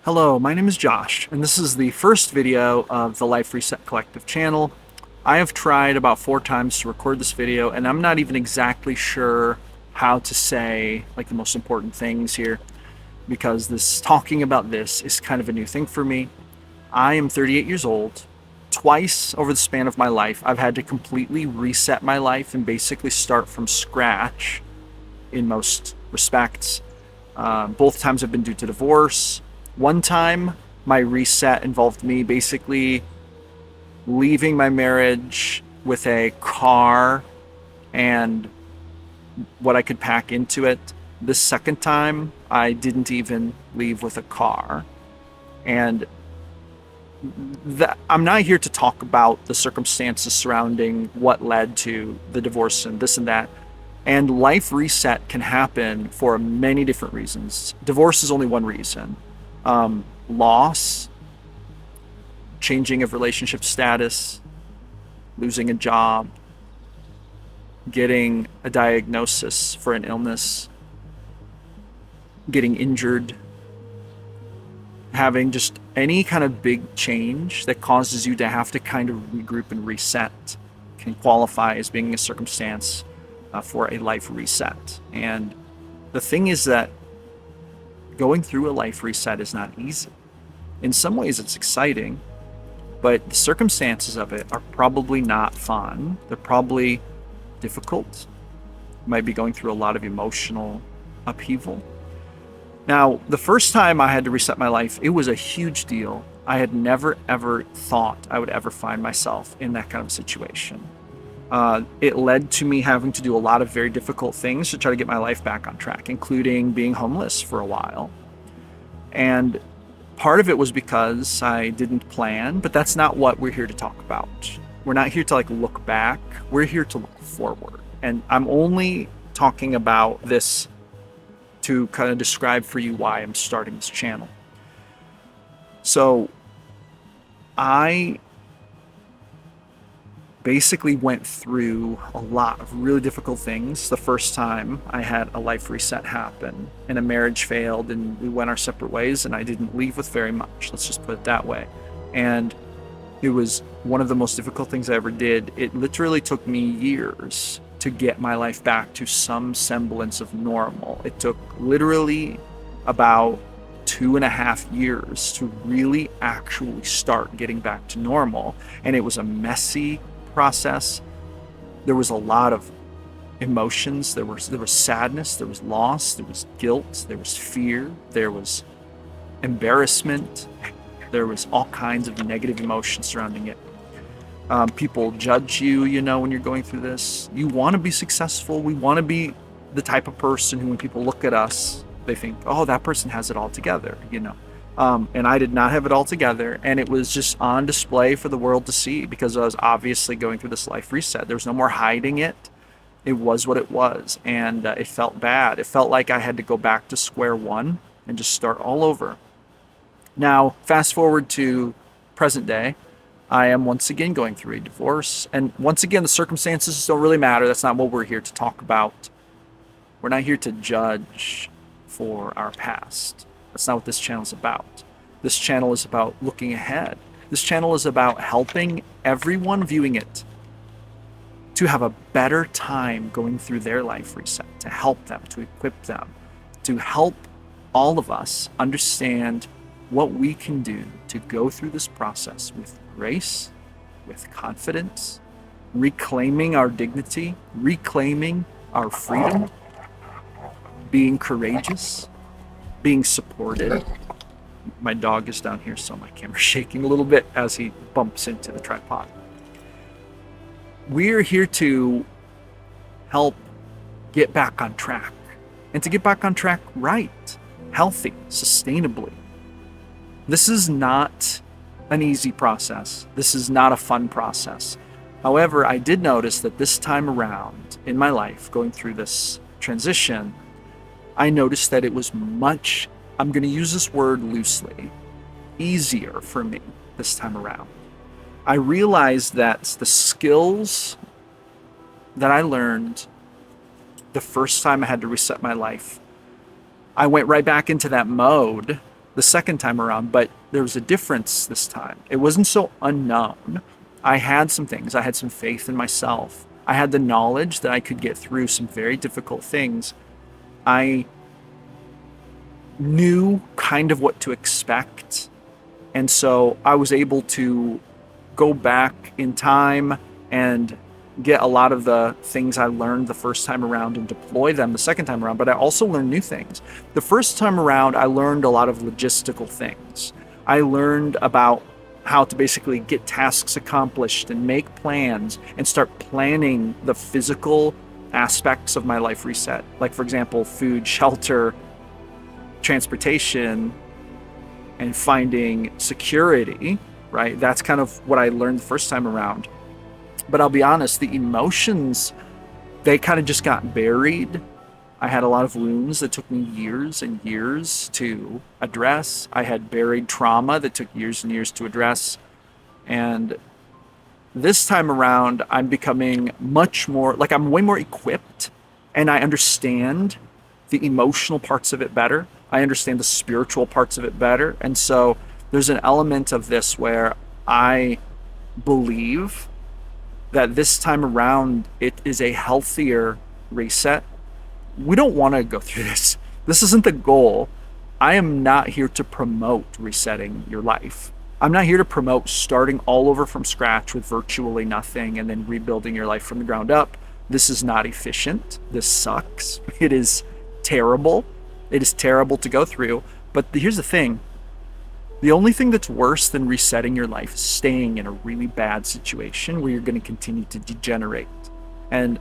Hello, my name is Josh, and this is the first video of the Life Reset Collective channel. I have tried about 4 times to record this video, and I'm not even exactly sure how to say like the most important things here because talking about this is kind of a new thing for me. I am 38 years old. Twice over the span of my life, I've had to completely reset my life and basically start from scratch in most respects. Both times have been due to divorce. One time, my reset involved me basically leaving my marriage with a car and what I could pack into it. This second time, I didn't even leave with a car. And I'm not here to talk about the circumstances surrounding what led to the divorce and this and that. And life reset can happen for many different reasons. Divorce is only one reason. Loss, changing of relationship status, losing a job, getting a diagnosis for an illness, getting injured, having just any kind of big change that causes you to have to kind of regroup and reset can qualify as being a circumstance for a life reset. And the thing is that going through a life reset is not easy. In some ways, it's exciting, but the circumstances of it are probably not fun. They're probably difficult. You might be going through a lot of emotional upheaval. Now, the first time I had to reset my life, it was a huge deal. I had never, ever thought I would ever find myself in that kind of situation. It led to me having to do a lot of very difficult things to try to get my life back on track, including being homeless for a while. And part of it was because I didn't plan, but that's not what we're here to talk about. We're not here to look back. We're here to look forward. And I'm only talking about this to kind of describe for you why I'm starting this channel. So I basically went through a lot of really difficult things the first time I had a life reset happen, and a marriage failed and we went our separate ways, and I didn't leave with very much, let's just put it that way. And it was one of the most difficult things I ever did. It literally took me years to get my life back to some semblance of normal. It took literally about 2.5 years to really actually start getting back to normal, and it was a messy process. There was a lot of emotions. There was sadness, there was loss, there was guilt, there was fear, there was embarrassment, there was all kinds of negative emotions surrounding it. People judge you, when you're going through this. You want to be successful. We want to be the type of person who, when people look at us, they think, oh, that person has it all together, and I did not have it all together, and it was just on display for the world to see because I was obviously going through this life reset. There was no more hiding it. It was what it was, and it felt bad. It felt like I had to go back to square one and just start all over. Now, fast forward to present day, I am once again going through a divorce, and once again, the circumstances don't really matter. That's not what we're here to talk about. We're not here to judge for our past. That's not what this channel is about. This channel is about looking ahead. This channel is about helping everyone viewing it to have a better time going through their life reset, to help them, to equip them, to help all of us understand what we can do to go through this process with grace, with confidence, reclaiming our dignity, reclaiming our freedom, being courageous, being supported. My dog is down here, so my camera's shaking a little bit as he bumps into the tripod. We're here to help get back on track, and to get back on track right, healthy, sustainably. This is not an easy process. This is not a fun process. However, I did notice that this time around in my life, going through this transition, I noticed that it was much, I'm going to use this word loosely, easier for me this time around. I realized that the skills that I learned the first time I had to reset my life, I went right back into that mode the second time around, but there was a difference this time. It wasn't so unknown. I had some things. I had some faith in myself. I had the knowledge that I could get through some very difficult things. I knew kind of what to expect. And so I was able to go back in time and get a lot of the things I learned the first time around and deploy them the second time around. But I also learned new things. The first time around, I learned a lot of logistical things. I learned about how to basically get tasks accomplished and make plans and start planning the physical aspects of my life reset. Like, for example, food, shelter, transportation, and finding security, right? That's kind of what I learned the first time around. But I'll be honest, the emotions, they kind of just got buried. I had a lot of wounds that took me years and years to address. I had buried trauma that took years and years to address. And this time around, I'm becoming much more, like, I'm way more equipped, and I understand the emotional parts of it better. I understand the spiritual parts of it better. And so there's an element of this where I believe that this time around it is a healthier reset. We don't want to go through this. This isn't the goal. I am not here to promote resetting your life. I'm not here to promote starting all over from scratch with virtually nothing and then rebuilding your life from the ground up. This is not efficient. This sucks. It is terrible. It is terrible to go through. But here's the thing. The only thing that's worse than resetting your life is staying in a really bad situation where you're going to continue to degenerate. And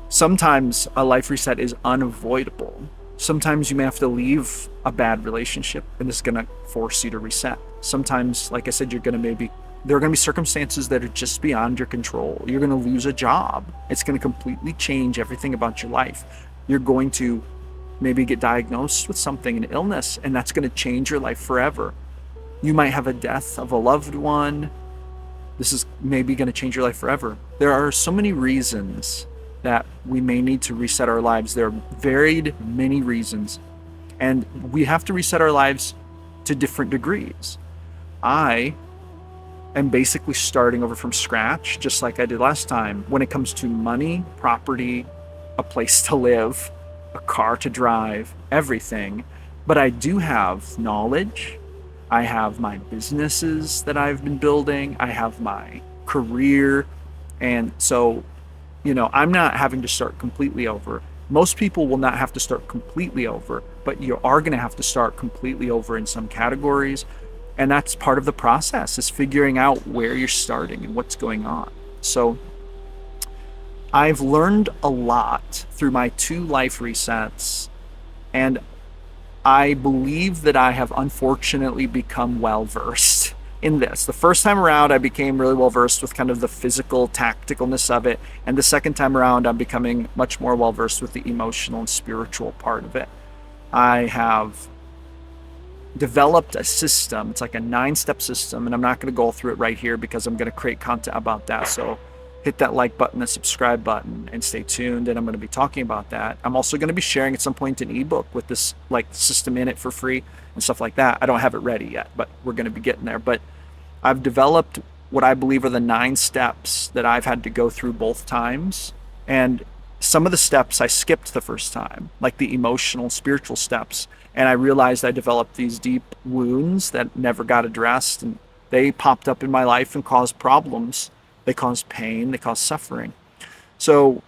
sometimes a life reset is unavoidable. Sometimes you may have to leave a bad relationship and this is going to force you to reset. Sometimes, like I said, there are going to be circumstances that are just beyond your control. You're going to lose a job. It's going to completely change everything about your life. You're going to maybe get diagnosed with something, an illness, and that's going to change your life forever. You might have a death of a loved one. This is maybe going to change your life forever. There are so many reasons that we may need to reset our lives. There are varied many reasons, and we have to reset our lives to different degrees. I am basically starting over from scratch, just like I did last time, when it comes to money, property, a place to live, a car to drive, everything. But I do have knowledge. I have my businesses that I've been building. I have my career. And so, I'm not having to start completely over. Most people will not have to start completely over, but you are going to have to start completely over in some categories. And that's part of the process, is figuring out where you're starting and what's going on. So I've learned a lot through my 2 life resets, and I believe that I have unfortunately become well-versed in this. The first time around, I became really well-versed with kind of the physical tacticalness of it, and the second time around, I'm becoming much more well-versed with the emotional and spiritual part of it. I have developed a system. It's like a 9-step system, and I'm not going to go through it right here because I'm going to create content about that. So hit that like button, the subscribe button, and stay tuned. And I'm going to be talking about that. I'm also going to be sharing at some point an ebook with this system in it for free and stuff like that. I don't have it ready yet, but we're going to be getting there. But I've developed what I believe are the 9 steps that I've had to go through both times. And some of the steps I skipped the first time, like the emotional, spiritual steps. And I realized I developed these deep wounds that never got addressed, and they popped up in my life and caused problems. They cause pain, they cause suffering. So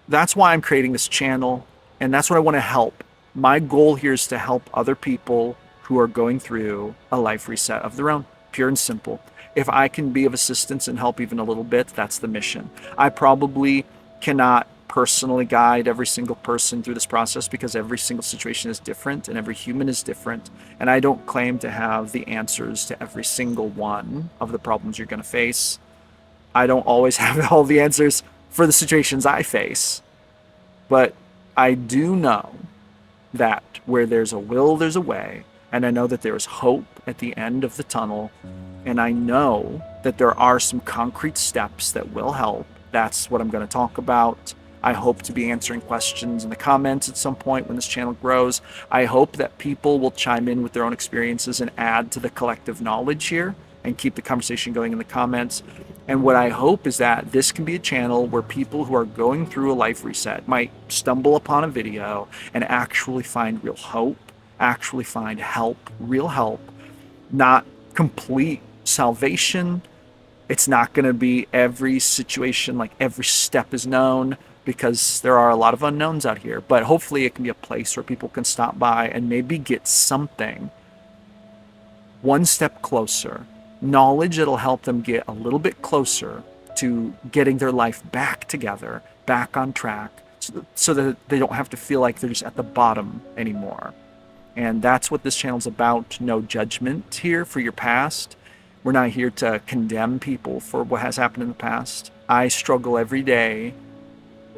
that's why I'm creating this channel, and that's what I want to help. My goal here is to help other people who are going through a life reset of their own, pure and simple. If I can be of assistance and help even a little bit, that's the mission. I probably cannot personally guide every single person through this process because every single situation is different and every human is different. And I don't claim to have the answers to every single one of the problems you're going to face. I don't always have all the answers for the situations I face. But I do know that where there's a will, there's a way. And I know that there is hope at the end of the tunnel. And I know that there are some concrete steps that will help. That's what I'm going to talk about. I hope to be answering questions in the comments at some point when this channel grows. I hope that people will chime in with their own experiences and add to the collective knowledge here and keep the conversation going in the comments. And what I hope is that this can be a channel where people who are going through a life reset might stumble upon a video and actually find real hope, actually find help, real help, not complete salvation. It's not going to be every situation, like every step is known, because there are a lot of unknowns out here. But hopefully it can be a place where people can stop by and maybe get something one step closer, knowledge that'll help them get a little bit closer to getting their life back together, back on track, so that they don't have to feel like they're just at the bottom anymore. And that's what this channel's about. No judgment here for your past. We're not here to condemn people for what has happened in the past. I struggle every day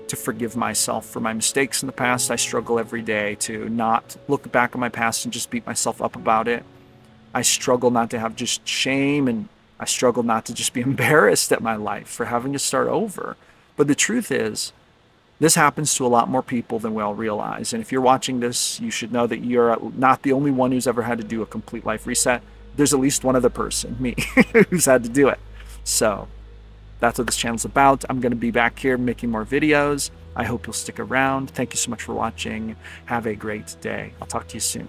to forgive myself for my mistakes in the past. I struggle every day to not look back at my past and just beat myself up about it. I struggle not to have just shame, and I struggle not to just be embarrassed at my life for having to start over. But the truth is, this happens to a lot more people than we all realize. And if you're watching this, you should know that you're not the only one who's ever had to do a complete life reset. There's at least one other person, me, who's had to do it. So that's what this channel's about. I'm going to be back here making more videos. I hope you'll stick around. Thank you so much for watching. Have a great day. I'll talk to you soon.